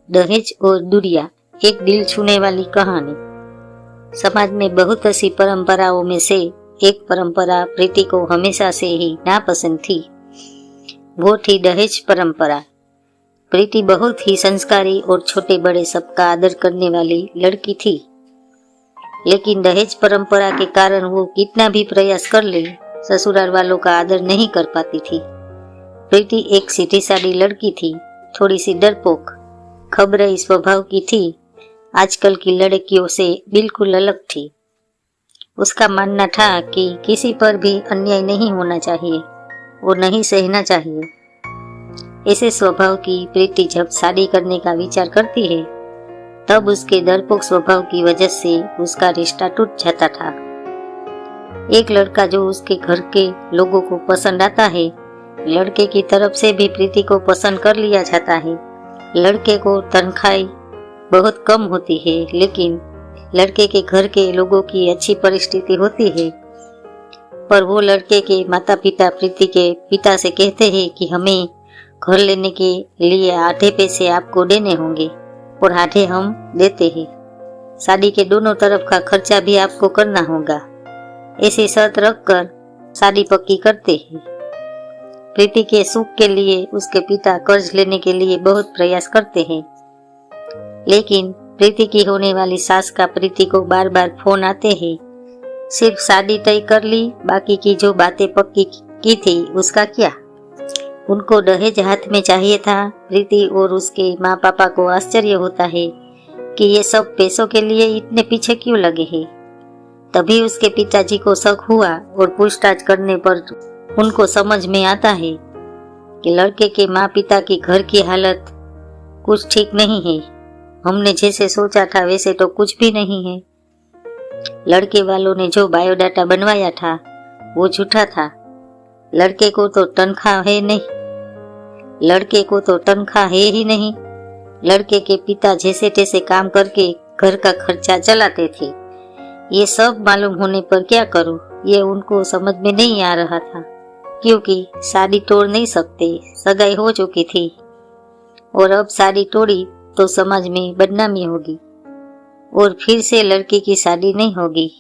दहेज और दूरिया, एक दिल छूने वाली कहानी। समाज में बहुत ऐसी परंपराओं में से एक परंपरा प्रीति को हमेशा से ही नापसंद थी। वो थी दहेज परंपरा। प्रीति बहुत ही संस्कारी और छोटे बड़े सबका आदर करने वाली लड़की थी, लेकिन दहेज परंपरा के कारण वो कितना भी प्रयास कर ले, ससुराल वालों का आदर नहीं कर पाती थी। प्रीति एक सीधी सादी लड़की थी, थोड़ी सी डरपोक, खबराई स्वभाव की थी। आजकल की लड़कियों से बिल्कुल अलग थी। उसका मानना था कि किसी पर भी अन्याय नहीं होना चाहिए और नहीं सहना चाहिए। ऐसे स्वभाव की प्रीति जब शादी करने का विचार करती है, तब उसके डरपोक स्वभाव की वजह से उसका रिश्ता टूट जाता था। एक लड़का जो उसके घर के लोगों को पसंद आता है, लड़के की तरफ से भी प्रीति को पसंद कर लिया जाता है। लड़के को तनख्वाह बहुत कम होती है, लेकिन लड़के के घर के लोगों की अच्छी परिस्थिति होती है। पर वो लड़के के माता पिता प्रीति के पिता से कहते हैं कि हमें घर लेने के लिए आधे पैसे आपको देने होंगे और आधे हम देते हैं। शादी के दोनों तरफ का खर्चा भी आपको करना होगा। ऐसी शर्त रखकर शादी पक्की करते हैं। प्रीति के सुख के लिए उसके पिता कर्ज लेने के लिए बहुत प्रयास करते हैं, लेकिन प्रीति की होने वाली सास का प्रीति को बार बार फोन आते हैं। सिर्फ शादी तय कर ली, बाकी की जो बातें पक्की की थी उसका क्या। उनको दहेज हाथ में चाहिए था। प्रीति और उसके माँ पापा को आश्चर्य होता है कि ये सब पैसों के लिए इतने पीछे क्यों लगे हैं। तभी उसके पिताजी को शक हुआ और पूछताछ करने पर उनको समझ में आता है कि लड़के के माँ पिता की घर की हालत कुछ ठीक नहीं है। हमने जैसे सोचा था वैसे तो कुछ भी नहीं है। लड़के वालों ने जो बायोडाटा बनवाया था वो झूठा था। लड़के को तो तनख्वाह है नहीं, लड़के को तो तनख्वाह है ही नहीं। लड़के के पिता जैसे तैसे काम करके घर का खर्चा चलाते थे। ये सब मालूम होने पर क्या करूं, ये उनको समझ में नहीं आ रहा था, क्योंकि शादी तोड़ नहीं सकते, सगाई हो चुकी थी और अब शादी तोड़ी तो समाज में बदनामी होगी और फिर से लड़की की शादी नहीं होगी।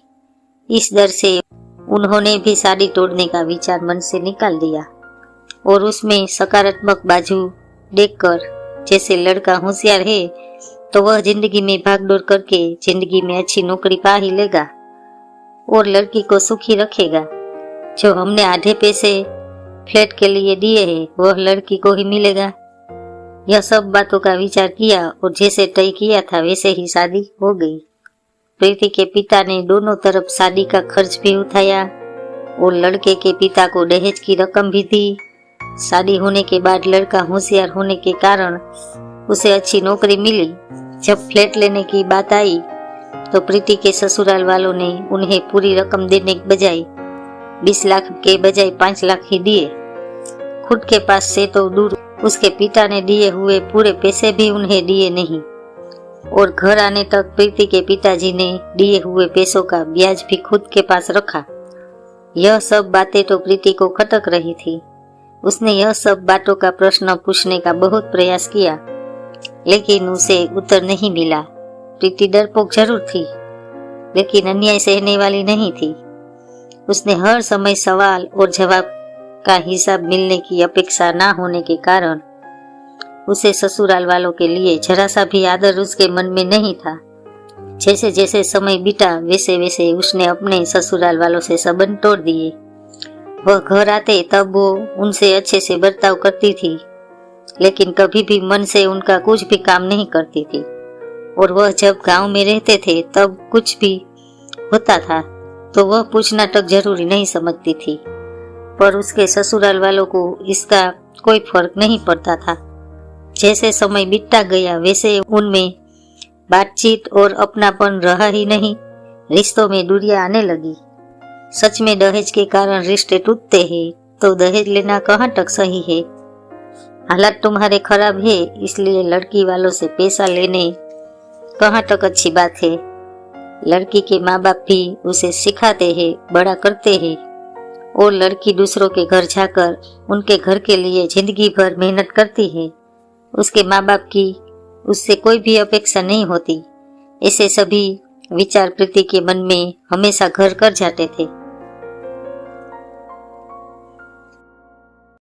इस डर से उन्होंने भी शादी तोड़ने का विचार मन से निकाल दिया और उसमें सकारात्मक बाजू देखकर, जैसे लड़का होशियार है तो वह जिंदगी में भागदौड़ करके जिंदगी में अच्छी नौकरी पा ही लेगा और लड़की को सुखी रखेगा। जो हमने आधे पैसे फ्लैट के लिए दिए हैं वह लड़की को ही मिलेगा। यह सब बातों का विचार किया और जैसे तय किया था वैसे ही शादी हो गई। प्रीति के पिता ने दोनों तरफ शादी का खर्च भी उठाया और लड़के के पिता को दहेज की रकम भी दी। शादी होने के बाद लड़का होशियार होने के कारण उसे अच्छी नौकरी मिली। जब फ्लैट लेने की बात आई तो प्रीति के ससुराल वालों ने उन्हें पूरी रकम देने के बजाय 20 लाख के बजाय 5 लाख ही दिए। खुद के पास से तो दूर, उसके पिता ने दिए हुए पूरे पैसे भी उन्हें दिए नहीं और घर आने तक प्रीति के पिताजी ने दिए हुए पैसों का ब्याज भी खुद के पास रखा। यह सब बातें तो प्रीति को खटक रही थी। उसने यह सब बातों का प्रश्न पूछने का बहुत प्रयास किया, लेकिन उसे उत्तर नहीं मिला। प्रीति डरपोक जरूर थी, लेकिन अन्याय सहने वाली नहीं थी। उसने हर समय सवाल और जवाब का हिसाब मिलने की अपेक्षा ना होने के कारण उसे ससुराल वालों के लिए जरा सा भी आदर उसके मन में नहीं था। जैसे जैसे समय बीता वैसे वैसे उसने अपने ससुराल वालों से संबंध तोड़ दिए। वह घर आते तब वो उनसे अच्छे से बर्ताव करती थी, लेकिन कभी भी मन से उनका कुछ भी काम नहीं करती थी। और वह जब गांव में रहते थे तब कुछ भी होता था तो वह पूछना तक जरूरी नहीं समझती थी, पर उसके ससुराल वालों को इसका कोई फर्क नहीं पड़ता था। जैसे समय बीतता गया वैसे उनमें बातचीत और अपनापन रहा ही नहीं। रिश्तों में दूरियां आने लगी। सच में दहेज के कारण रिश्ते टूटते हैं तो दहेज लेना कहाँ तक सही है। हालात तुम्हारे खराब है इसलिए लड़की वालों से पैसा लेने कहाँ तक अच्छी बात है। लड़की के माँ बाप भी उसे सिखाते हैं, बड़ा करते हैं और लड़की दूसरों के घर जाकर उनके घर के लिए जिंदगी भर मेहनत करती है। उसके माँ बाप की उससे कोई भी अपेक्षा नहीं होती। ऐसे सभी विचार प्रीति के मन में हमेशा घर कर जाते थे।